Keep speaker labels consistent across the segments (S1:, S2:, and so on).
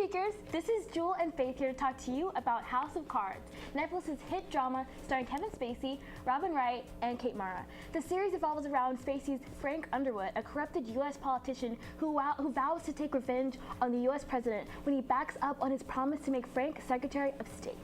S1: Seekers, this is Jewel and Faith here to talk to you about House of Cards, Netflix's hit drama starring Kevin Spacey, Robin Wright, and Kate Mara. The series revolves around Spacey's Frank Underwood, a corrupted U.S. politician who vows to take revenge on the U.S. president when he backs up on his promise to make Frank Secretary of State.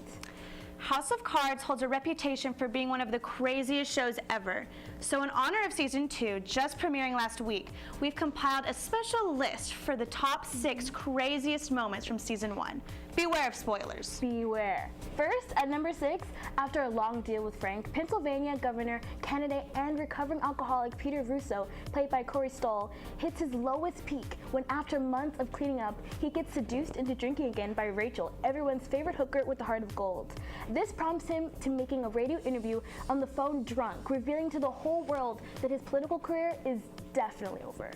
S2: House of Cards holds a reputation for being one of the craziest shows ever. So in honor of Season 2, just premiering last week, we've compiled a special list for the top 6 craziest moments from Season 1. Beware of spoilers.
S1: Beware. First, at number 6, after a long deal with Frank, Pennsylvania Governor, candidate, and recovering alcoholic Peter Russo, played by Corey Stoll, hits his lowest peak when after months of cleaning up, he gets seduced into drinking again by Rachel, everyone's favorite hooker with the heart of gold. This prompts him to making a radio interview on the phone drunk, revealing to the whole world that his political career is definitely over.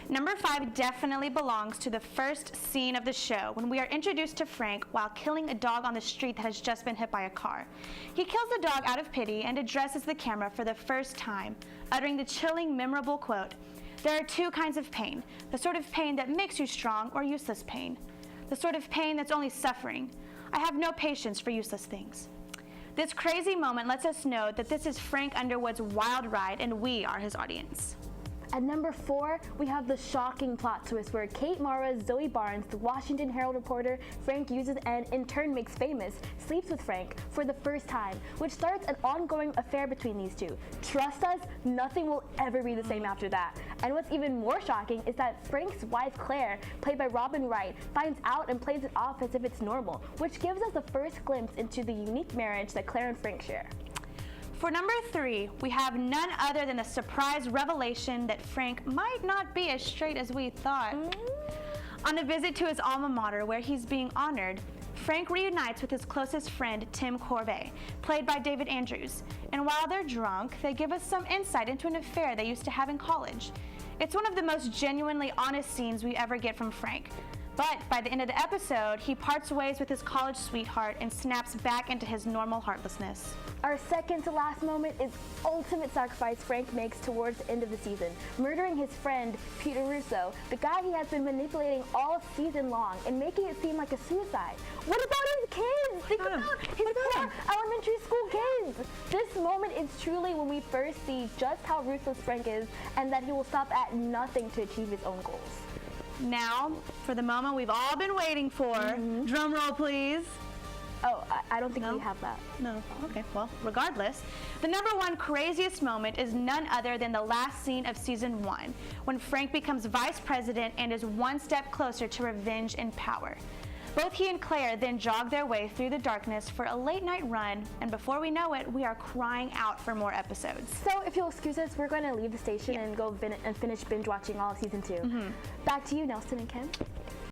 S2: Number 5 definitely belongs to the first scene of the show when we are introduced to Frank while killing a dog on the street that has just been hit by a car. He kills the dog out of pity and addresses the camera for the first time, uttering the chilling, memorable quote, "There are 2 kinds of pain, the sort of pain that makes you strong or useless pain. The sort of pain that's only suffering. I have no patience for useless things." This crazy moment lets us know that this is Frank Underwood's wild ride and we are his audience.
S1: At number 4, we have the shocking plot twist where Kate Mara's Zoe Barnes, the Washington Herald reporter Frank uses and in turn makes famous, sleeps with Frank for the first time, which starts an ongoing affair between these two. Trust us, nothing will ever be the same after that. And what's even more shocking is that Frank's wife Claire, played by Robin Wright, finds out and plays it off as if it's normal, which gives us the first glimpse into the unique marriage that Claire and Frank share.
S2: For number 3, we have none other than the surprise revelation that Frank might not be as straight as we thought. On a visit to his alma mater where he's being honored, Frank reunites with his closest friend, Tim Corbett, played by David Andrews. And while they're drunk, they give us some insight into an affair they used to have in college. It's one of the most genuinely honest scenes we ever get from Frank. But by the end of the episode, he parts ways with his college sweetheart and snaps back into his normal heartlessness.
S1: Our second to last moment is ultimate sacrifice Frank makes towards the end of the season, murdering his friend, Peter Russo, the guy he has been manipulating all season long and making it seem like a suicide. What about his kids? Think about his poor elementary school kids. This moment is truly when we first see just how ruthless Frank is and that he will stop at nothing to achieve his own goals.
S2: Now, for the moment we've all been waiting for. Drum roll, please.
S1: Oh, I don't think we have that.
S2: No. Okay, well, regardless, the number 1 craziest moment is none other than the last scene of Season 1, when Frank becomes vice president and is one step closer to revenge and power. Both he and Claire then jog their way through the darkness for a late-night run, and before we know it, we are crying out for more episodes.
S1: So if you'll excuse us, we're going to leave the station and go finish binge-watching all of Season 2. Back to you, Nelson and Kim.